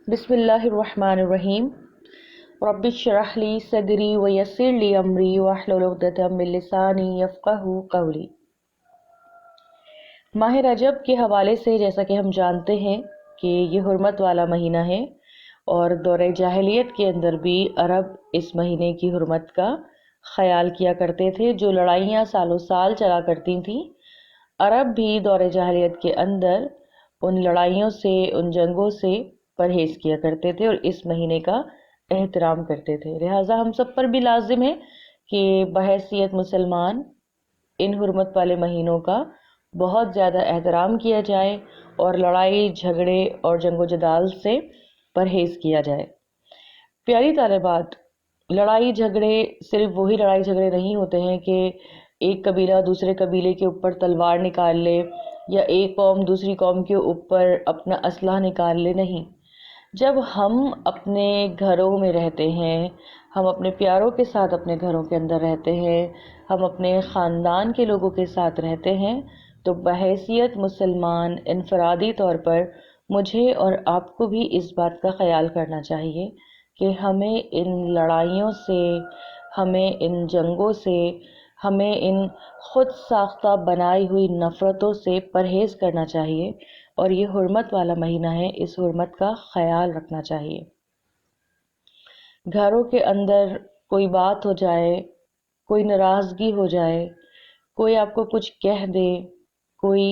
بسم اللہ الرحمن الرحیم۔ رب اشرح لی صدری ویسر لی امری واحلل عقدۃ من لسانی یفقہوا قولی۔ ماہ رجب کے حوالے سے جیسا کہ ہم جانتے ہیں کہ یہ حرمت والا مہینہ ہے، اور دور جاہلیت کے اندر بھی عرب اس مہینے کی حرمت کا خیال کیا کرتے تھے۔ جو لڑائیاں سالوں سال چلا کرتی تھیں، عرب بھی دور جاہلیت کے اندر ان لڑائیوں سے، ان جنگوں سے پرہیز کیا کرتے تھے اور اس مہینے کا احترام کرتے تھے۔ لہٰذا ہم سب پر بھی لازم ہے کہ بحیثیت مسلمان ان حرمت والے مہینوں کا بہت زیادہ احترام کیا جائے اور لڑائی جھگڑے اور جنگ و جدال سے پرہیز کیا جائے۔ پیاری طالبات، لڑائی جھگڑے صرف وہی لڑائی جھگڑے نہیں ہوتے ہیں کہ ایک قبیلہ دوسرے قبیلے کے اوپر تلوار نکال لے یا ایک قوم دوسری قوم کے اوپر اپنا اسلحہ نکال لے، نہیں۔ جب ہم اپنے گھروں میں رہتے ہیں، ہم اپنے پیاروں کے ساتھ اپنے گھروں کے اندر رہتے ہیں، ہم اپنے خاندان کے لوگوں کے ساتھ رہتے ہیں، تو بحیثیت مسلمان انفرادی طور پر مجھے اور آپ کو بھی اس بات کا خیال کرنا چاہیے کہ ہمیں ان لڑائیوں سے، ہمیں ان جنگوں سے، ہمیں ان خود ساختہ بنائی ہوئی نفرتوں سے پرہیز کرنا چاہیے، اور یہ حرمت والا مہینہ ہے، اس حرمت کا خیال رکھنا چاہیے۔ گھروں کے اندر کوئی بات ہو جائے، کوئی ناراضگی ہو جائے، کوئی آپ کو کچھ کہہ دے، کوئی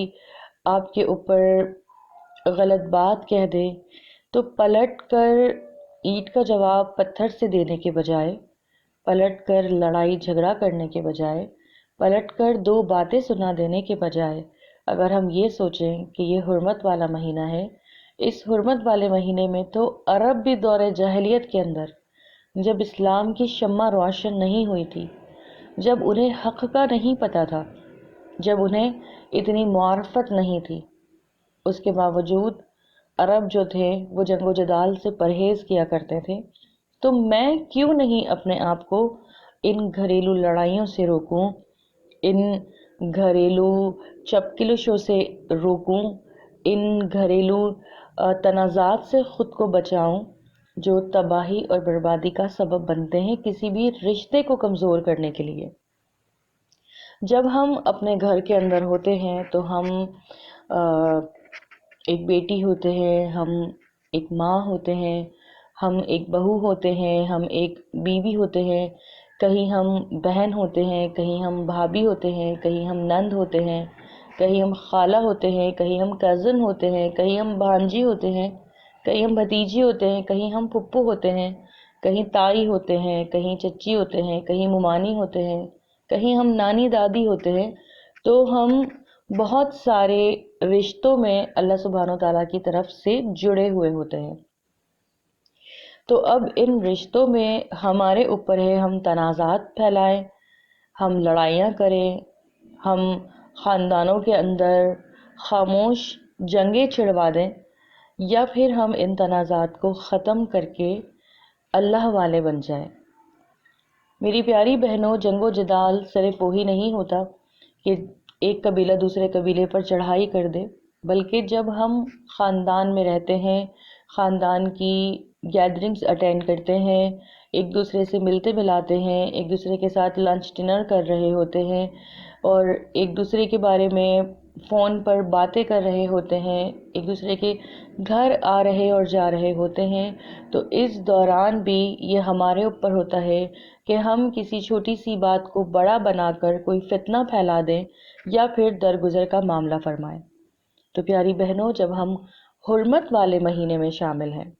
آپ کے اوپر غلط بات کہہ دے، تو پلٹ کر اینٹ کا جواب پتھر سے دینے کے بجائے، پلٹ کر لڑائی جھگڑا کرنے کے بجائے، پلٹ کر دو باتیں سنا دینے کے بجائے، اگر ہم یہ سوچیں کہ یہ حرمت والا مہینہ ہے، اس حرمت والے مہینے میں تو عرب بھی دور جاہلیت کے اندر، جب اسلام کی شمع روشن نہیں ہوئی تھی، جب انہیں حق کا نہیں پتہ تھا، جب انہیں اتنی معرفت نہیں تھی، اس کے باوجود عرب جو تھے وہ جنگ و جدال سے پرہیز کیا کرتے تھے۔ تو میں کیوں نہیں اپنے آپ کو ان گھریلو لڑائیوں سے روکوں، ان گھریلو چپکلشوں سے روکوں، ان گھریلو تنازعات سے خود کو بچاؤں جو تباہی اور بربادی کا سبب بنتے ہیں کسی بھی رشتے کو کمزور کرنے کے لیے۔ جب ہم اپنے گھر کے اندر ہوتے ہیں تو ہم ایک بیٹی ہوتے ہیں، ہم ایک ماں ہوتے ہیں، ہم ایک بہو ہوتے ہیں، ہم ایک بیوی ہوتے ہیں، کہیں ہم بہن ہوتے ہیں، کہیں ہم بھابھی ہوتے ہیں، کہیں ہم نند ہوتے ہیں، کہیں ہم خالہ ہوتے ہیں، کہیں ہم کزن ہوتے ہیں، کہیں ہم بھانجی ہوتے ہیں، کہیں ہم بھتیجی ہوتے ہیں، کہیں ہم پھپھو ہوتے ہیں، کہیں تائی ہوتے ہیں، کہیں چچی ہوتے ہیں، کہیں ممانی ہوتے ہیں، کہیں ہم نانی دادی ہوتے ہیں۔ تو ہم بہت سارے رشتوں میں اللہ سبحانہ و تعالیٰ کی طرف سے جڑے ہوئے ہوتے ہیں۔ تو اب ان رشتوں میں ہمارے اوپر ہے ہم تنازعات پھیلائیں، ہم لڑائیاں کریں، ہم خاندانوں کے اندر خاموش جنگیں چھڑوا دیں، یا پھر ہم ان تنازعات کو ختم کر کے اللہ والے بن جائیں۔ میری پیاری بہنوں، جنگ و جدال صرف وہی نہیں ہوتا کہ ایک قبیلہ دوسرے قبیلے پر چڑھائی کر دے، بلکہ جب ہم خاندان میں رہتے ہیں، خاندان کی گیدرنگز اٹینڈ کرتے ہیں، ایک دوسرے سے ملتے ملاتے ہیں، ایک دوسرے کے ساتھ لنچ ڈنر کر رہے ہوتے ہیں، اور ایک دوسرے کے بارے میں فون پر باتیں کر رہے ہوتے ہیں، ایک دوسرے کے گھر آ رہے اور جا رہے ہوتے ہیں، تو اس دوران بھی یہ ہمارے اوپر ہوتا ہے کہ ہم کسی چھوٹی سی بات کو بڑا بنا کر کوئی فتنہ پھیلا دیں یا پھر درگزر کا معاملہ فرمائیں۔ تو پیاری بہنوں، جب ہم حرمت والے مہینے میں شامل ہیں،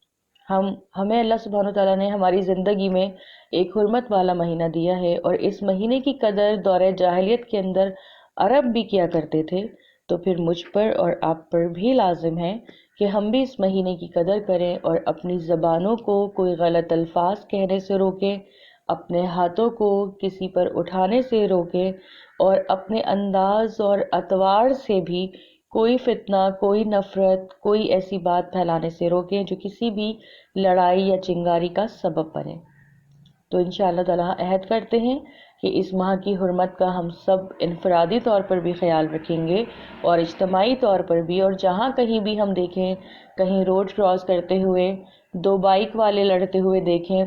ہمیں اللہ سبحانہ وتعالیٰ نے ہماری زندگی میں ایک حرمت والا مہینہ دیا ہے، اور اس مہینے کی قدر دور جاہلیت کے اندر عرب بھی کیا کرتے تھے، تو پھر مجھ پر اور آپ پر بھی لازم ہے کہ ہم بھی اس مہینے کی قدر کریں اور اپنی زبانوں کو کوئی غلط الفاظ کہنے سے روکیں، اپنے ہاتھوں کو کسی پر اٹھانے سے روکیں، اور اپنے انداز اور اطوار سے بھی کوئی فتنہ، کوئی نفرت، کوئی ایسی بات پھیلانے سے روکیں جو کسی بھی لڑائی یا چنگاری کا سبب بنے۔ تو انشاءاللہ تعالیٰ عہد کرتے ہیں کہ اس ماہ کی حرمت کا ہم سب انفرادی طور پر بھی خیال رکھیں گے اور اجتماعی طور پر بھی، اور جہاں کہیں بھی ہم دیکھیں، کہیں روڈ کراس کرتے ہوئے دو بائک والے لڑتے ہوئے دیکھیں،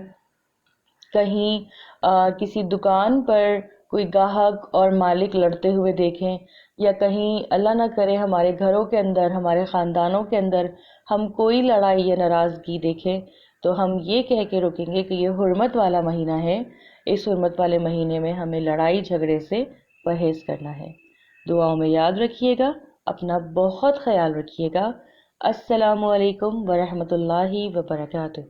کہیں کسی دکان پر کوئی گاہک اور مالک لڑتے ہوئے دیکھیں، یا کہیں اللہ نہ کرے ہمارے گھروں کے اندر، ہمارے خاندانوں کے اندر ہم کوئی لڑائی یا ناراضگی دیکھیں، تو ہم یہ کہہ کے روکیں گے کہ یہ حرمت والا مہینہ ہے، اس حرمت والے مہینے میں ہمیں لڑائی جھگڑے سے پرہیز کرنا ہے۔ دعاؤں میں یاد رکھیے گا، اپنا بہت خیال رکھیے گا۔ السلام علیکم ورحمۃ اللہ وبرکاتہ۔